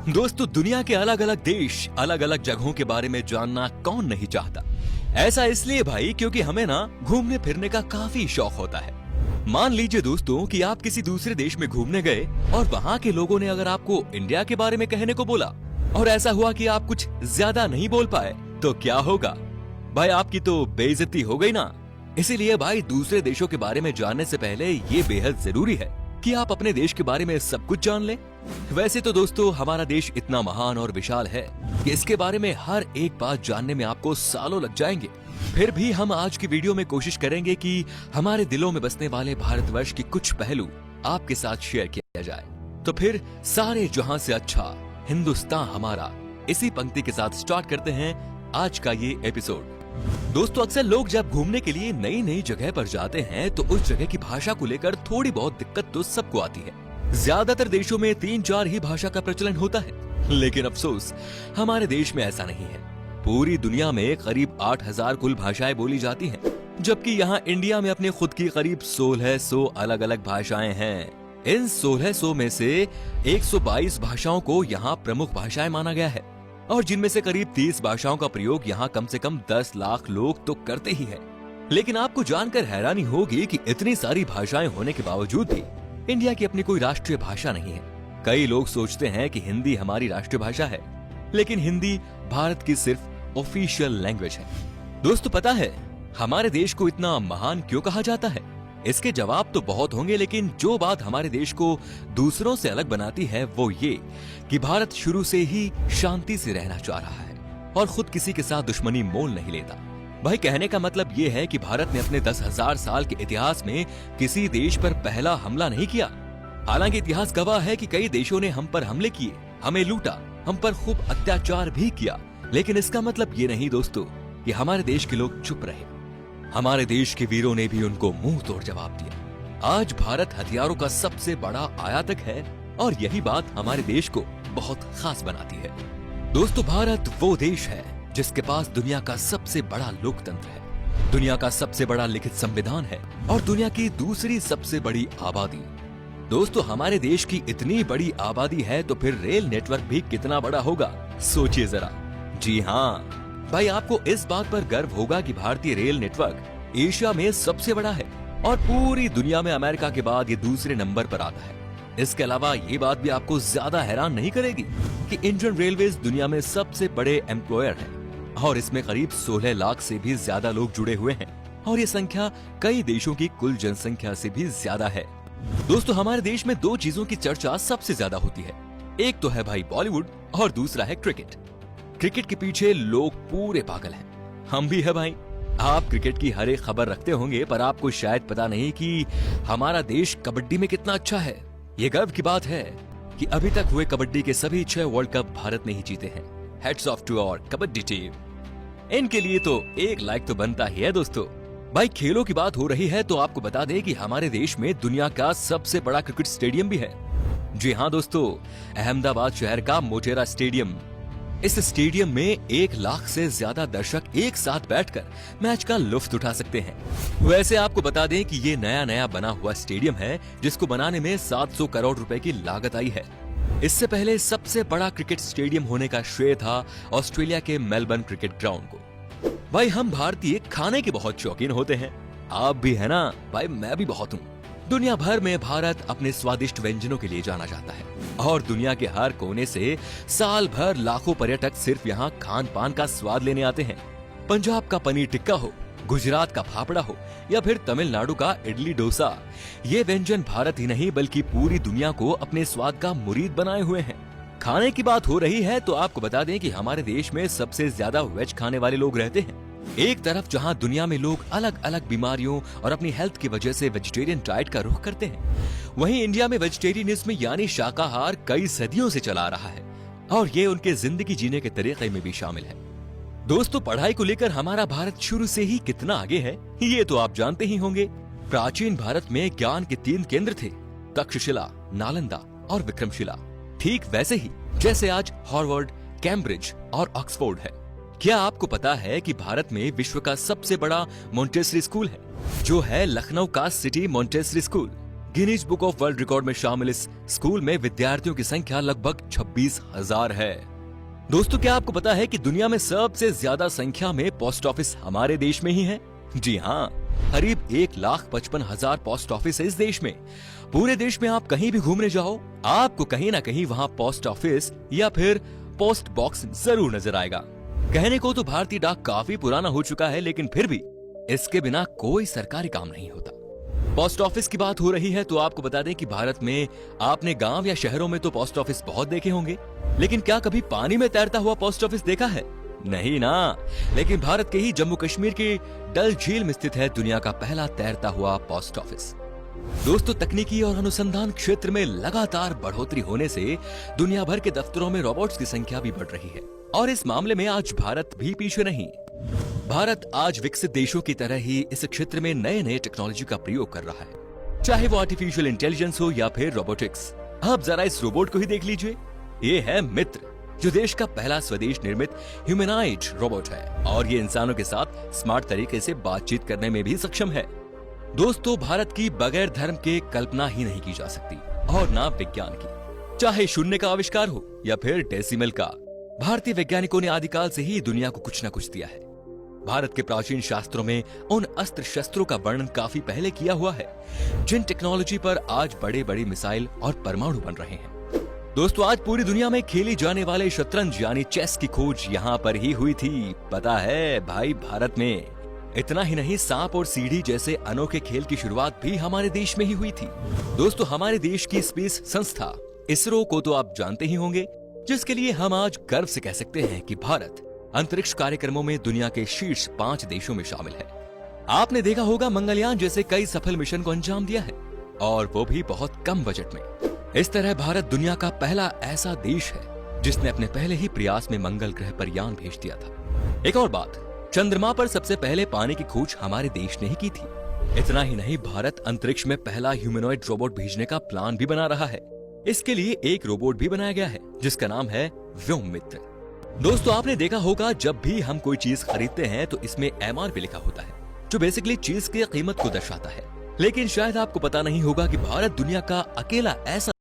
दोस्तों, दुनिया के अलग अलग देश, अलग अलग जगहों के बारे में जानना कौन नहीं चाहता। ऐसा इसलिए भाई क्योंकि हमें ना घूमने फिरने का काफी शौक होता है। मान लीजिए दोस्तों कि आप किसी दूसरे देश में घूमने गए और वहाँ के लोगों ने अगर आपको इंडिया के बारे में कहने को बोला और ऐसा हुआ कि आप कुछ ज्यादा नहीं बोल पाए, तो क्या होगा भाई? आपकी तो बेइज्जती हो गई ना। इसीलिए भाई दूसरे देशों के बारे में जानने से पहले ये बेहद जरूरी है कि आप अपने देश के बारे में सब कुछ जान लें। वैसे तो दोस्तों हमारा देश इतना महान और विशाल है कि इसके बारे में हर एक बात जानने में आपको सालों लग जाएंगे। फिर भी हम आज की वीडियो में कोशिश करेंगे कि हमारे दिलों में बसने वाले भारतवर्ष की कुछ पहलू आपके साथ शेयर किया जाए। तो फिर सारे जहां से अच्छा हिंदुस्तान हमारा, इसी पंक्ति के साथ स्टार्ट करते हैं आज का ये एपिसोड। दोस्तों, अक्सर लोग जब घूमने के लिए नई नई जगह पर जाते हैं तो उस जगह की भाषा को लेकर थोड़ी बहुत दिक्कत तो सबको आती है। ज्यादातर देशों में 3-4 ही भाषा का प्रचलन होता है, लेकिन अफसोस हमारे देश में ऐसा नहीं है। पूरी दुनिया में करीब 8,000 कुल भाषाएं बोली जाती हैं, जबकि यहाँ इंडिया में अपने खुद की करीब 1600 अलग अलग भाषाएं हैं। इन 1600 में से 122 भाषाओं को यहाँ प्रमुख भाषाएं माना गया है और जिनमें से करीब 30 भाषाओं का प्रयोग यहाँ कम से कम 10 लाख लोग तो करते ही हैं। लेकिन आपको जानकर हैरानी होगी कि इतनी सारी भाषाएं होने के बावजूद भी इंडिया की अपनी कोई राष्ट्रीय भाषा नहीं है। कई लोग सोचते हैं कि हिंदी हमारी राष्ट्रीय भाषा है, लेकिन हिंदी भारत की सिर्फ ऑफिशियल लैंग्वेज है। दोस्तों, पता है हमारे देश को इतना महान क्यों कहा जाता है? इसके जवाब तो बहुत होंगे, लेकिन जो बात हमारे देश को दूसरों से अलग बनाती है वो ये कि भारत शुरू से ही शांति से रहना चाह रहा है और खुद किसी के साथ दुश्मनी मोल नहीं लेता। भाई, कहने का मतलब ये है कि भारत ने अपने 10,000 साल के इतिहास में किसी देश पर पहला हमला नहीं किया। हालांकि इतिहास गवाह है कि कई देशों ने हम पर हमले किए, हमें लूटा, हम पर खूब अत्याचार भी किया, लेकिन इसका मतलब ये नहीं दोस्तों कि हमारे देश के लोग चुप रहे। हमारे देश के वीरों ने भी उनको मुंह तोड़ जवाब दिया। आज भारत हथियारों का सबसे बड़ा आयातक है और यही बात हमारे देश को बहुत खास बनाती है। दोस्तों, भारत वो देश है जिसके पास दुनिया का सबसे बड़ा लोकतंत्र है, दुनिया का सबसे बड़ा लिखित संविधान है और दुनिया की दूसरी सबसे बड़ी आबादी। दोस्तों, हमारे देश की इतनी बड़ी आबादी है तो फिर रेल नेटवर्क भी कितना बड़ा होगा, सोचिए जरा। जी हाँ भाई, आपको इस बात पर गर्व होगा कि भारतीय रेल नेटवर्क एशिया में सबसे बड़ा है और पूरी दुनिया में अमेरिका के बाद ये दूसरे नंबर पर आता है। इसके अलावा ये बात भी आपको ज्यादा हैरान नहीं करेगी कि इंडियन रेलवेज दुनिया में सबसे बड़े एम्प्लॉयर है और इसमें करीब 16 लाख से भी ज्यादा लोग जुड़े हुए हैं और ये संख्या कई देशों की कुल जनसंख्या से भी ज्यादा है। दोस्तों, हमारे देश में 2 चीजों की चर्चा सबसे ज्यादा होती है। एक तो है भाई बॉलीवुड और दूसरा है क्रिकेट। क्रिकेट के पीछे लोग पूरे पागल हैं, हम भी है भाई। आप क्रिकेट की हर एक खबर रखते होंगे, पर आपको शायद पता नहीं कि हमारा देश कबड्डी में कितना अच्छा है। ये गर्व की बात है कि अभी तक हुए कबड्डी के सभी 6 वर्ल्ड कप भारत ने ही जीते हैं। Hats off to our kabaddi team. इनके लिए तो एक लाइक तो बनता ही है। दोस्तों, भाई खेलों की बात हो रही है तो आपको बता दें कि हमारे देश में दुनिया का सबसे बड़ा क्रिकेट स्टेडियम भी है। जी हाँ दोस्तों, अहमदाबाद शहर का मोटेरा स्टेडियम। इस स्टेडियम में 1 लाख से ज्यादा दर्शक एक साथ बैठकर मैच का लुत्फ उठा सकते हैं। वैसे आपको बता दें कि ये नया बना हुआ स्टेडियम है जिसको बनाने में 700 करोड़ रुपए की लागत आई है। इससे पहले सबसे बड़ा क्रिकेट स्टेडियम होने का श्रेय था ऑस्ट्रेलिया के मेलबर्न क्रिकेट ग्राउंड को। भाई, हम भारतीय खाने के बहुत शौकीन होते हैं, आप भी है ना? भाई, मैं भी बहुत हूँ। दुनिया भर में भारत अपने स्वादिष्ट व्यंजनों के लिए जाना जाता है और दुनिया के हर कोने से साल भर लाखों पर्यटक सिर्फ यहाँ खान पान का स्वाद लेने आते हैं। पंजाब का पनीर टिक्का हो, गुजरात का फाफड़ा हो या फिर तमिलनाडु का इडली डोसा, ये व्यंजन भारत ही नहीं बल्कि पूरी दुनिया को अपने स्वाद का मुरीद बनाए हुए हैं। खाने की बात हो रही है तो आपको बता दें कि हमारे देश में सबसे ज्यादा वेज खाने वाले लोग रहते हैं। एक तरफ जहां दुनिया में लोग अलग अलग बीमारियों और अपनी हेल्थ की वजह से वेजिटेरियन डाइट का रुख करते हैं, वहीं इंडिया में वेजिटेरियनिज्म यानी शाकाहार कई सदियों से चला आ रहा है और ये उनके जिंदगी जीने के तरीके में भी शामिल है। दोस्तों, पढ़ाई को लेकर हमारा भारत शुरू से ही कितना आगे है ये तो आप जानते ही होंगे। प्राचीन भारत में ज्ञान के 3 केंद्र थे, तक्षशिला, नालंदा और विक्रमशिला। ठीक वैसे ही जैसे आज हार्वर्ड, कैम्ब्रिज और ऑक्सफोर्ड है। क्या आपको पता है कि भारत में विश्व का सबसे बड़ा मॉन्टेसरी स्कूल है, जो है लखनऊ का city Montessori school. Guinness book of world record में शामिल इस स्कूल में विद्यार्थियों की संख्या लगभग 26,000 है। दोस्तों, क्या आपको पता है कि दुनिया में सबसे ज्यादा संख्या में पोस्ट ऑफिस हमारे देश में ही है? जी हाँ, करीब 1,55,000 पोस्ट ऑफिस है इस देश में। पूरे देश में आप कहीं भी घूमने जाओ, आपको कहीं ना कहीं वहाँ पोस्ट ऑफिस या फिर पोस्ट बॉक्स जरूर नजर आएगा। कहने को तो भारतीय डाक काफी पुराना हो चुका है, लेकिन फिर भी इसके बिना कोई सरकारी काम नहीं होता। पोस्ट ऑफिस की बात हो रही है तो आपको बता दें कि भारत में आपने गांव या शहरों में तो पोस्ट ऑफिस बहुत देखे होंगे, लेकिन क्या कभी पानी में तैरता हुआ पोस्ट ऑफिस देखा है? नहीं ना। लेकिन भारत के ही जम्मू कश्मीर की डल झील में स्थित है दुनिया का पहला तैरता हुआ पोस्ट ऑफिस। दोस्तों, तकनीकी और अनुसंधान क्षेत्र में लगातार बढ़ोतरी होने से दुनिया भर के दफ्तरों में रोबोट्स की संख्या भी बढ़ रही है और इस मामले में आज भारत भी पीछे नहीं। भारत आज विकसित देशों की तरह ही इस क्षेत्र में नए नए टेक्नोलॉजी का प्रयोग कर रहा है, चाहे वो आर्टिफिशियल इंटेलिजेंस हो या फिर रोबोटिक्स। आप जरा इस रोबोट को ही देख लीजिए। ये है मित्र, जो देश का पहला स्वदेश निर्मित ह्यूमनॉइड रोबोट है और ये इंसानों के साथ स्मार्ट तरीके से बातचीत करने में भी सक्षम है। दोस्तों, भारत की बगैर धर्म के कल्पना ही नहीं की जा सकती और ना विज्ञान की। चाहे शून्य का आविष्कार हो या फिर डेसिमल का, भारतीय वैज्ञानिकों ने आदिकाल से ही दुनिया को कुछ न कुछ दिया है। भारत के प्राचीन शास्त्रों में उन अस्त्र शस्त्रों का वर्णन काफी पहले किया हुआ है, जिन टेक्नोलॉजी पर आज बड़े बड़े मिसाइल और परमाणु बन रहे हैं। दोस्तों, आज पूरी दुनिया में खेली जाने वाले शतरंज यानी चेस की खोज यहाँ पर ही हुई थी। पता है भाई, भारत में। इतना ही नहीं, सांप और सीढ़ी जैसे अनोखे खेल की शुरुआत भी हमारे देश में ही हुई थी। दोस्तों, हमारे देश की स्पेस संस्था इसरो को तो आप जानते ही होंगे, जिसके लिए हम आज गर्व से कह सकते हैं कि भारत अंतरिक्ष कार्यक्रमों में दुनिया के शीर्ष 5 देशों में शामिल है। आपने देखा होगा, मंगलयान जैसे कई सफल मिशन को अंजाम दिया है और वो भी बहुत कम बजट में। इस तरह भारत दुनिया का पहला ऐसा देश है जिसने अपने पहले ही प्रयास में मंगल ग्रह पर यान भेज दिया था। एक और बात, चंद्रमा पर सबसे पहले पानी की खोज हमारे देश ने ही की थी। इतना ही नहीं, भारत अंतरिक्ष में पहला ह्यूमनॉइड रोबोट भेजने का प्लान भी बना रहा है। इसके लिए एक रोबोट भी बनाया गया है जिसका नाम है व्योम मित्र। दोस्तों, आपने देखा होगा, जब भी हम कोई चीज खरीदते हैं तो इसमें MRP लिखा होता है, जो बेसिकली चीज की कीमत को दर्शाता है। लेकिन शायद आपको पता नहीं होगा कि भारत दुनिया का अकेला ऐसा